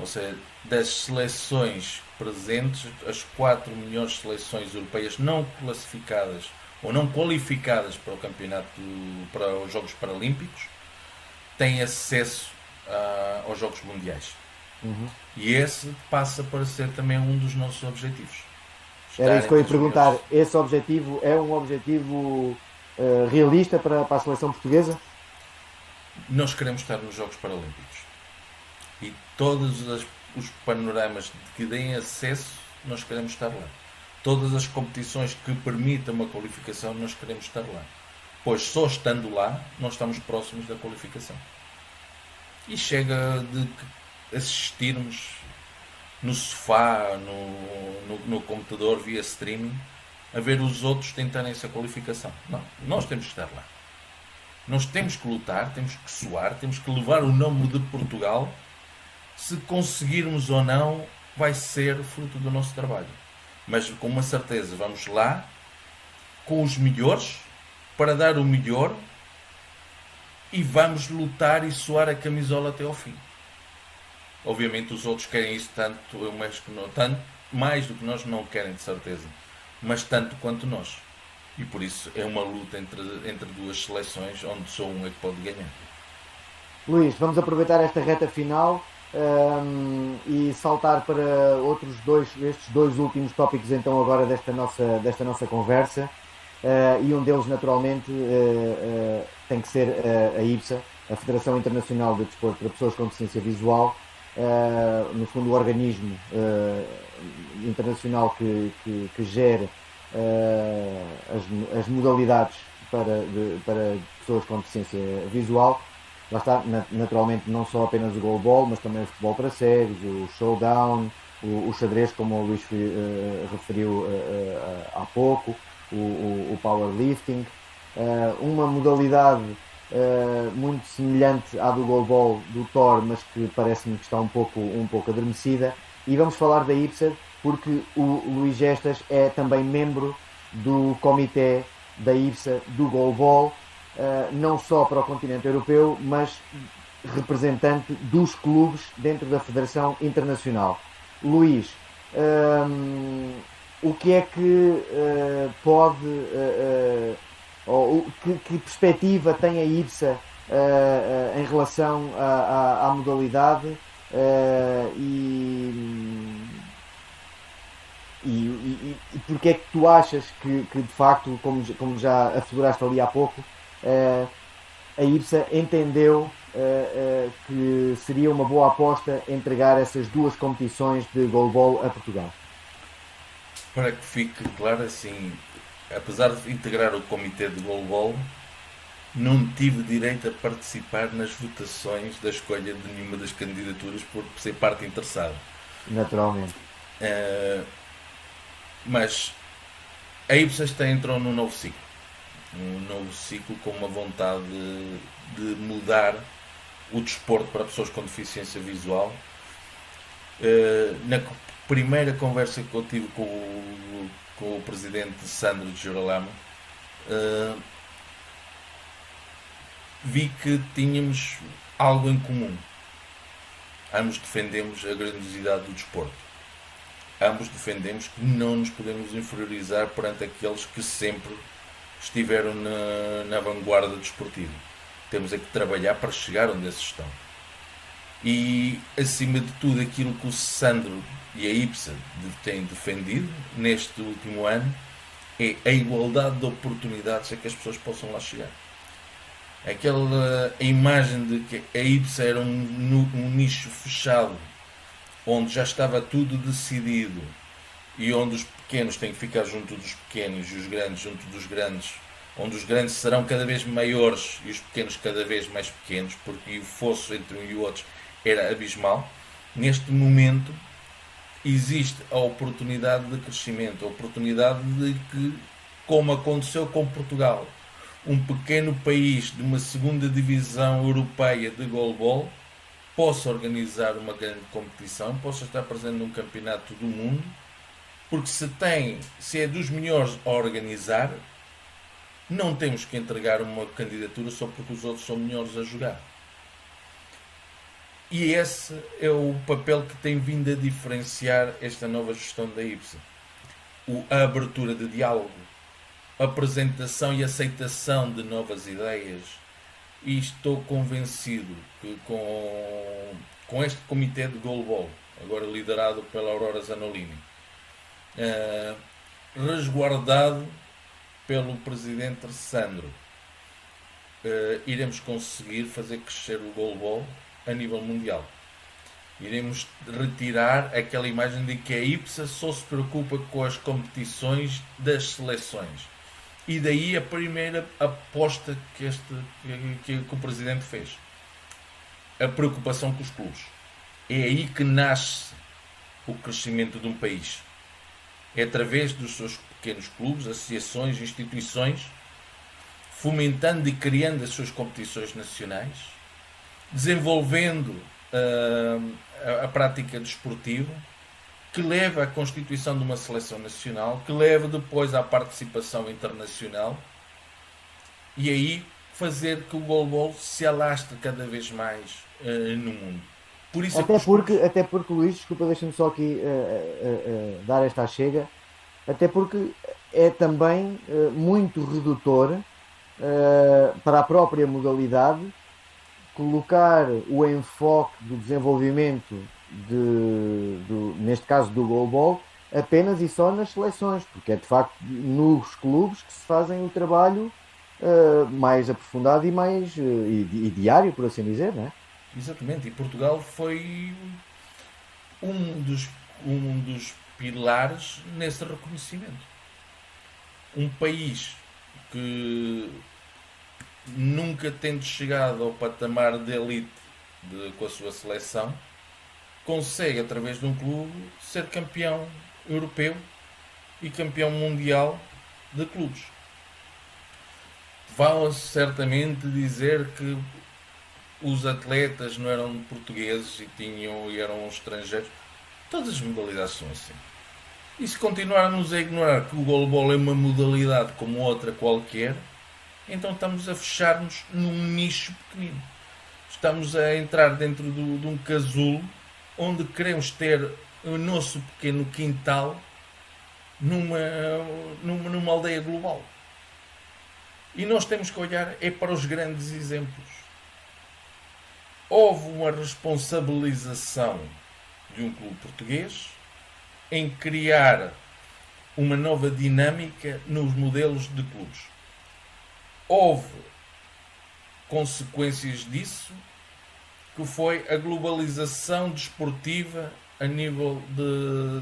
Ou seja, das seleções presentes, as 4 melhores seleções europeias não classificadas ou não qualificadas para o campeonato, para os Jogos Paralímpicos, têm acesso aos Jogos Mundiais. E esse passa para ser também um dos nossos objetivos. Era isso que eu ia perguntar. Esse objetivo é um objetivo realista para a seleção portuguesa? Nós queremos estar nos Jogos Paralímpicos. E todos os panoramas que deem acesso, nós queremos estar lá. Todas as competições que permitam uma qualificação, nós queremos estar lá. Pois só estando lá, nós estamos próximos da qualificação. E chega de assistirmos no sofá, no computador, via streaming, a ver os outros tentarem essa qualificação. Não, nós temos que estar lá. Nós temos que lutar, temos que suar, temos que levar o nome de Portugal. Se conseguirmos ou não, vai ser fruto do nosso trabalho. Mas com uma certeza, vamos lá com os melhores para dar o melhor e vamos lutar e suar a camisola até ao fim. Obviamente os outros querem isso tanto mais do que nós, não querem de certeza, mas tanto quanto nós. E por isso é uma luta entre duas seleções onde só um é que pode ganhar. Luís, vamos aproveitar esta reta final e saltar para estes dois últimos tópicos então agora desta nossa conversa, e um deles naturalmente tem que ser a IBSA, a Federação Internacional de Desporto para Pessoas com Deficiência Visual, no fundo o organismo internacional que gera as modalidades para pessoas com deficiência visual. Lá está, naturalmente, não só apenas o goalball, mas também o futebol para cegos, o showdown, o xadrez, como o Luís referiu há pouco, o powerlifting. uma modalidade muito semelhante à do goalball do Thor, mas que parece-me que está um pouco adormecida. E vamos falar da IPSA porque o Luís Gestas é também membro do comitê da IPSA do goalball, não só para o continente europeu, mas representante dos clubes dentro da Federação Internacional. Luís, o que é que pode, ou que perspectiva tem a IPSA em relação à modalidade e porque é que tu achas que de facto, como já afloraste ali há pouco, a IPSA entendeu que seria uma boa aposta entregar essas duas competições de goalball a Portugal? Para que fique claro assim, apesar de integrar o comitê de goalball, não tive direito a participar nas votações da escolha de nenhuma das candidaturas por ser parte interessada. Naturalmente. Uh, mas a Ipsesta entrou num novo ciclo. Um novo ciclo com uma vontade de mudar o desporto para pessoas com deficiência visual. Na primeira conversa que eu tive com o presidente Sandro de Girolamo, vi que tínhamos algo em comum. Ambos defendemos a grandiosidade do desporto. Ambos defendemos que não nos podemos inferiorizar perante aqueles que sempre estiveram na vanguarda desportiva. Temos é que trabalhar para chegar onde esses estão. E, acima de tudo, aquilo que o Sandro e a IPSA têm defendido neste último ano é a igualdade de oportunidades a que as pessoas possam lá chegar. Aquela imagem de que a IPSA era um nicho fechado, onde já estava tudo decidido e onde os pequenos têm que ficar junto dos pequenos e os grandes junto dos grandes, onde os grandes serão cada vez maiores e os pequenos cada vez mais pequenos, porque o fosso entre um e o outro era abismal. Neste momento existe a oportunidade de crescimento, a oportunidade de que, como aconteceu com Portugal, um pequeno país de uma segunda divisão europeia de goalball possa organizar uma grande competição, possa estar presente num campeonato do mundo, porque se é dos melhores a organizar, não temos que entregar uma candidatura só porque os outros são melhores a jogar. E esse é o papel que tem vindo a diferenciar esta nova gestão da IPSA. A abertura de diálogo, a apresentação e aceitação de novas ideias. E estou convencido que com este comitê de goalball, agora liderado pela Aurora Zanolini, resguardado pelo presidente Sandro, iremos conseguir fazer crescer o goalball a nível mundial. Iremos retirar aquela imagem de que a IPSA só se preocupa com as competições das seleções. E daí a primeira aposta que o presidente fez. A preocupação com os clubes. É aí que nasce o crescimento de um país. É através dos seus pequenos clubes, associações, instituições, fomentando e criando as suas competições nacionais, desenvolvendo a prática desportiva, que leva à constituição de uma seleção nacional, que leva depois à participação internacional, e aí fazer que o goalball se alastre cada vez mais no mundo. Por isso até porque, Luís, desculpa, deixa-me só aqui dar esta chega, até porque é também muito redutor para a própria modalidade colocar o enfoque do desenvolvimento neste caso do goalball apenas e só nas seleções, porque é de facto nos clubes que se fazem o trabalho mais aprofundado e mais e diário, por assim dizer, não é? Exatamente, e Portugal foi um dos pilares nesse reconhecimento. Um país que nunca tendo chegado ao patamar de elite com a sua seleção, consegue, através de um clube, ser campeão europeu e campeão mundial de clubes. Vão certamente dizer que os atletas não eram portugueses e eram estrangeiros. Todas as modalidades são assim. E se continuarmos a ignorar que o goalball é uma modalidade como outra qualquer, então estamos a fechar-nos num nicho pequenino. Estamos a entrar dentro de um casulo onde queremos ter o nosso pequeno quintal numa aldeia global. E nós temos que olhar para os grandes exemplos. Houve uma responsabilização de um clube português em criar uma nova dinâmica nos modelos de clubes. Houve consequências disso, que foi a globalização desportiva a nível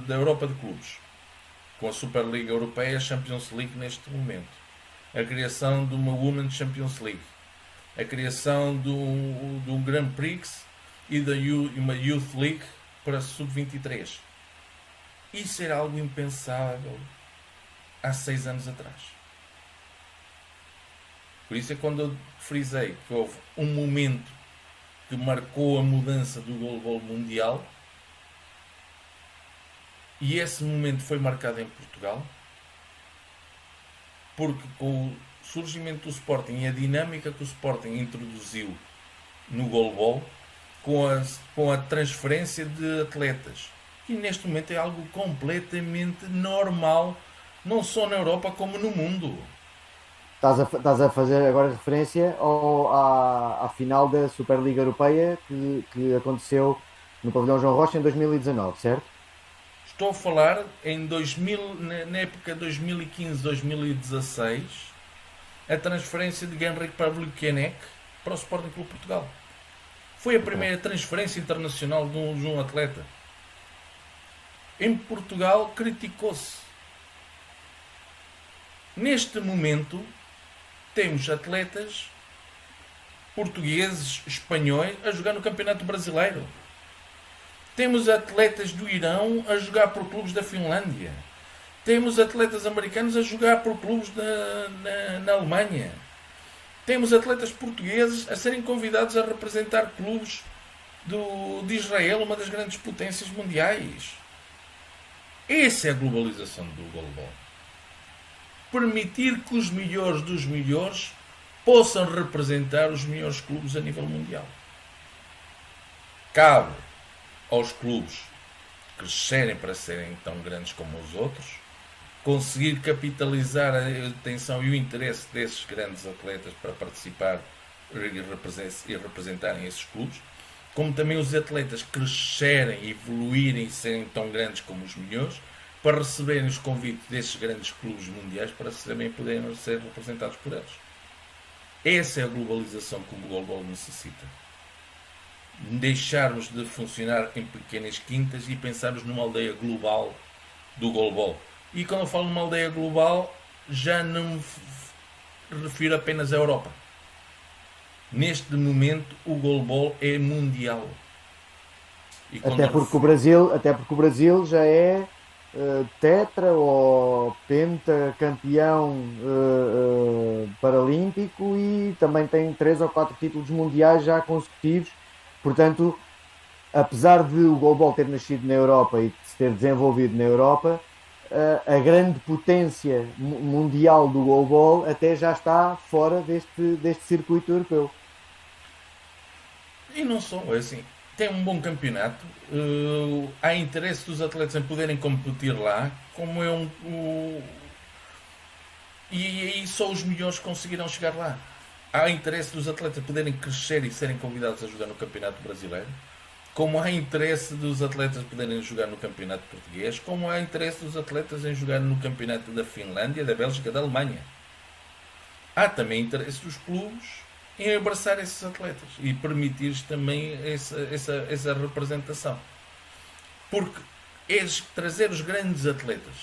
da Europa de clubes, com a Superliga Europeia e a Champions League neste momento. A criação de uma Women's Champions League, a criação de um Grand Prix e de uma Youth League para Sub-23. Isso era algo impensável há 6 anos atrás. Por isso é quando eu frisei que houve um momento que marcou a mudança do goalball mundial, e esse momento foi marcado em Portugal, porque com o surgimento do Sporting e a dinâmica que o Sporting introduziu no goalball, com a transferência de atletas, que neste momento é algo completamente normal, não só na Europa como no mundo. Estás a fazer agora referência à final da Superliga Europeia que aconteceu no Pavilhão João Rocha em 2019, certo? Estou a falar na época 2015-2016, a transferência de Henrik Pavlyukenek para o Sporting Clube Portugal. Foi a primeira transferência internacional de um atleta. Em Portugal criticou-se. Neste momento temos atletas portugueses, espanhóis a jogar no Campeonato Brasileiro. Temos atletas do Irão a jogar por clubes da Finlândia. Temos atletas americanos a jogar por clubes na Alemanha. Temos atletas portugueses a serem convidados a representar clubes de Israel, uma das grandes potências mundiais. Essa é a globalização do goalball. Permitir que os melhores dos melhores possam representar os melhores clubes a nível mundial. Cabe aos clubes crescerem para serem tão grandes como os outros, conseguir capitalizar a atenção e o interesse desses grandes atletas para participar e representarem esses clubes, como também os atletas crescerem, evoluírem e serem tão grandes como os melhores, para receberem os convites desses grandes clubes mundiais para também poderem ser representados por eles. Essa é a globalização que o goalball necessita. Deixarmos de funcionar em pequenas quintas e pensarmos numa aldeia global do goalball. E quando eu falo numa aldeia global, já não me refiro apenas à Europa. Neste momento, o goalball é mundial. E até porque o Brasil já é tetra ou pentacampeão paralímpico e também tem 3 ou 4 títulos mundiais já consecutivos. Portanto, apesar de o goalball ter nascido na Europa e de se ter desenvolvido na Europa, a grande potência mundial do goalball até já está fora deste circuito europeu. E não só, é assim, tem um bom campeonato, há interesse dos atletas em poderem competir lá, como é e aí só os melhores conseguirão chegar lá. Há interesse dos atletas poderem crescer e serem convidados a jogar no Campeonato Brasileiro, como há interesse dos atletas poderem jogar no Campeonato Português, como há interesse dos atletas em jogar no Campeonato da Finlândia, da Bélgica, da Alemanha. Há também interesse dos clubes em abraçar esses atletas e permitir-lhes também essa representação. Porque trazer os grandes atletas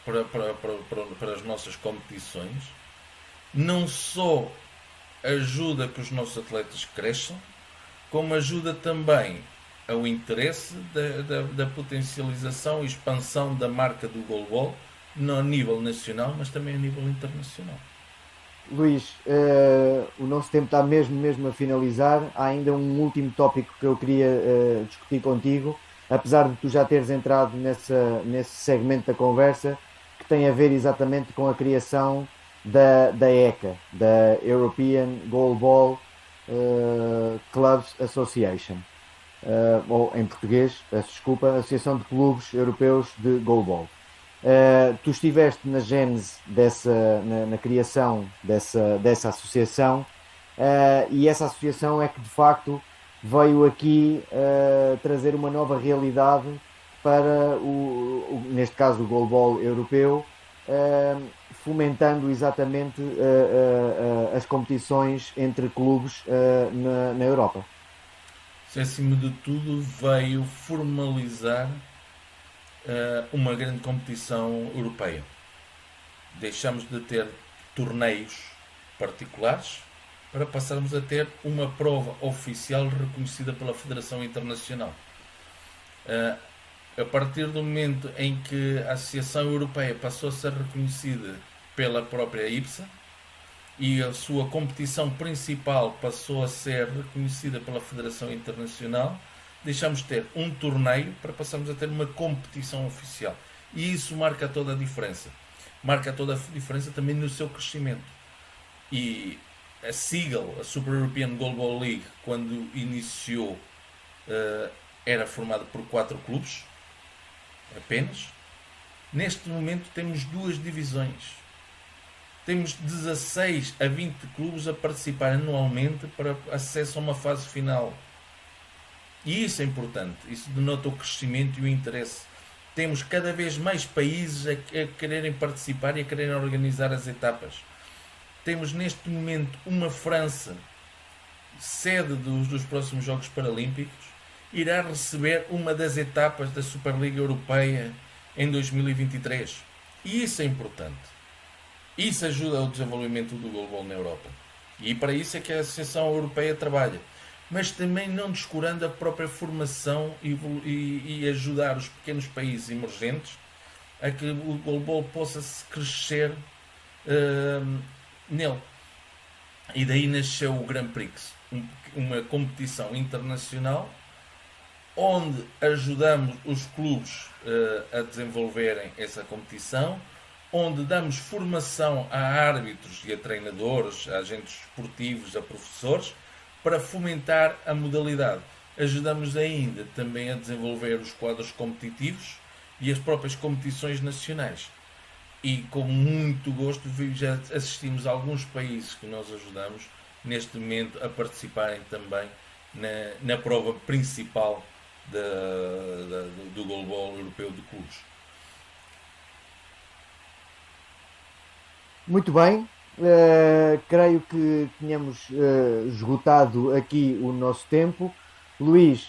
para as nossas competições não só ajuda que os nossos atletas cresçam, como ajuda também ao interesse da potencialização e expansão da marca do goalball, não a nível nacional, mas também a nível internacional. Luís, o nosso tempo está mesmo a finalizar. Há ainda um último tópico que eu queria discutir contigo, apesar de tu já teres entrado nesse segmento da conversa, que tem a ver exatamente com a criação da ECA, da European Goalball Clubs Association, ou em português, peço desculpa, Associação de Clubes Europeus de Goalball. Tu estiveste na gênese na criação dessa associação, e essa associação é que de facto veio aqui trazer uma nova realidade para neste caso o goalball europeu, fomentando exatamente as competições entre clubes na Europa. Isso, acima de tudo, veio formalizar uma grande competição europeia. Deixamos de ter torneios particulares para passarmos a ter uma prova oficial reconhecida pela Federação Internacional. A partir do momento em que a Associação Europeia passou a ser reconhecida pela própria IPSA e a sua competição principal passou a ser reconhecida pela Federação Internacional, deixamos de ter um torneio para passarmos a ter uma competição oficial. E isso marca toda a diferença. Marca toda a diferença também no seu crescimento. E a Seagull, a Super European Goalball League, quando iniciou, era formada por 4 clubes apenas. Neste momento temos 2 divisões. Temos 16 a 20 clubes a participar anualmente para acesso a uma fase final. E isso é importante. Isso denota o crescimento e o interesse. Temos cada vez mais países a quererem participar e a quererem organizar as etapas. Temos neste momento uma França, sede dos próximos Jogos Paralímpicos, irá receber uma das etapas da Superliga Europeia em 2023. E isso é importante. Isso ajuda ao desenvolvimento do goalball na Europa. E para isso é que a Associação Europeia trabalha. Mas também não descurando a própria formação e ajudar os pequenos países emergentes a que o goalball possa crescer nele. E daí nasceu o Grand Prix, uma competição internacional onde ajudamos os clubes a desenvolverem essa competição, onde damos formação a árbitros e a treinadores, a agentes esportivos, a professores, para fomentar a modalidade. Ajudamos ainda também a desenvolver os quadros competitivos e as próprias competições nacionais. E com muito gosto já assistimos a alguns países que nós ajudamos neste momento a participarem também na prova principal do goalball europeu de clubes. Muito bem, creio que tínhamos esgotado aqui o nosso tempo. Luís,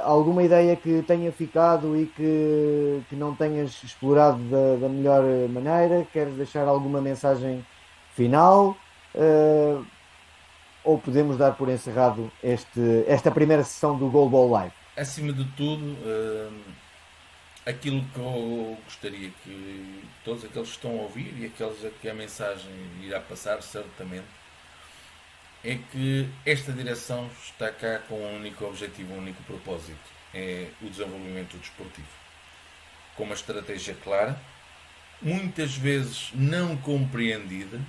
alguma ideia que tenha ficado e que não tenhas explorado da melhor maneira? Queres deixar alguma mensagem final? Ou podemos dar por encerrado esta primeira sessão do Goalball Live? Acima de tudo, aquilo que eu gostaria que todos aqueles que estão a ouvir e aqueles a que a mensagem irá passar certamente, é que esta direção está cá com um único objetivo, um único propósito: é o desenvolvimento desportivo. Com uma estratégia clara, muitas vezes não compreendida,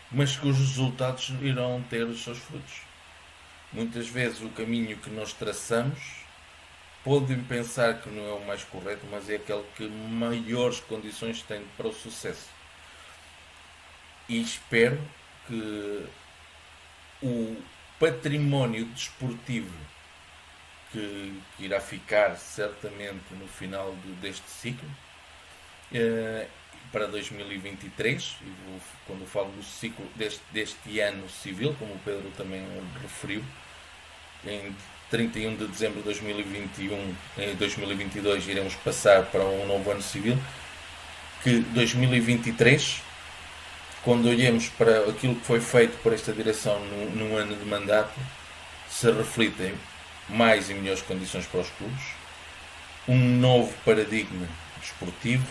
mas que os resultados irão ter os seus frutos. Muitas vezes o caminho que nós traçamos podem pensar que não é o mais correto, mas é aquele que maiores condições tem para o sucesso. E espero que o património desportivo que irá ficar certamente no final deste ciclo para 2023, quando falo do ciclo deste ano civil, como o Pedro também referiu, em 31 de dezembro de 2021, em 2022 iremos passar para um novo ano civil, que 2023, quando olhemos para aquilo que foi feito por esta direção no ano de mandato, se refletem mais e melhores condições para os clubes, um novo paradigma desportivo,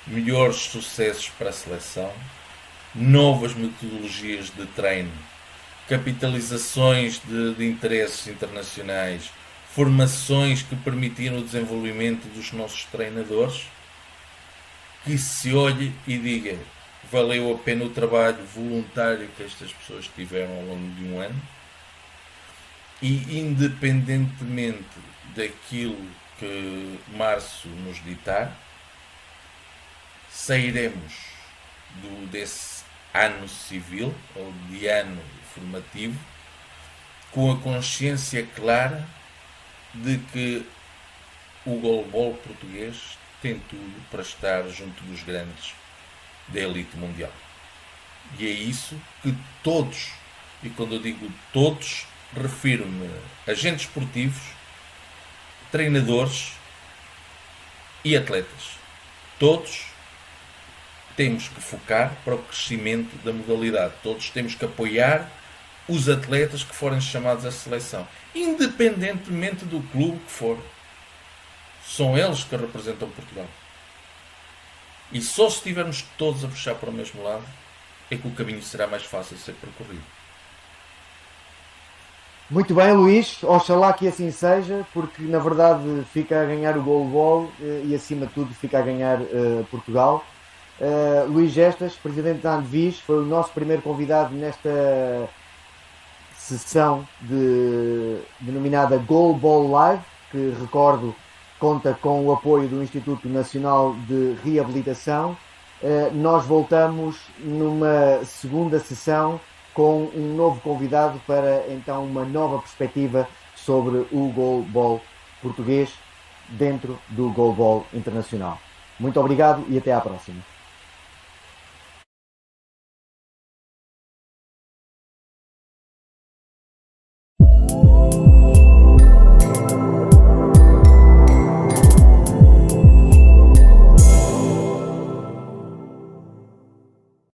melhores sucessos para a seleção novas metodologias de treino, capitalizações de interesses internacionais, formações que permitiram o desenvolvimento dos nossos treinadores, que se olhe e diga: valeu a pena o trabalho voluntário que estas pessoas tiveram ao longo de um ano, e independentemente daquilo que março nos ditar, sairemos desse ano civil ou de ano formativo com a consciência clara de que o goalball português tem tudo para estar junto dos grandes da elite mundial. E é isso que todos, e quando eu digo todos, refiro-me a agentes esportivos, treinadores e atletas. Todos temos que focar para o crescimento da modalidade. Todos temos que apoiar os atletas que forem chamados à seleção, independentemente do clube que for. São eles que representam Portugal. E só se estivermos todos a puxar para o mesmo lado é que o caminho será mais fácil de ser percorrido. Muito bem, Luís, oxalá que assim seja, porque na verdade fica a ganhar o goalball e acima de tudo fica a ganhar Portugal. Luís Gestas, presidente da Andevis, foi o nosso primeiro convidado nesta sessão denominada Goalball Live, que recordo conta com o apoio do Instituto Nacional de Reabilitação. Nós voltamos numa segunda sessão com um novo convidado para então uma nova perspectiva sobre o goalball português dentro do goalball internacional. Muito obrigado e até à próxima.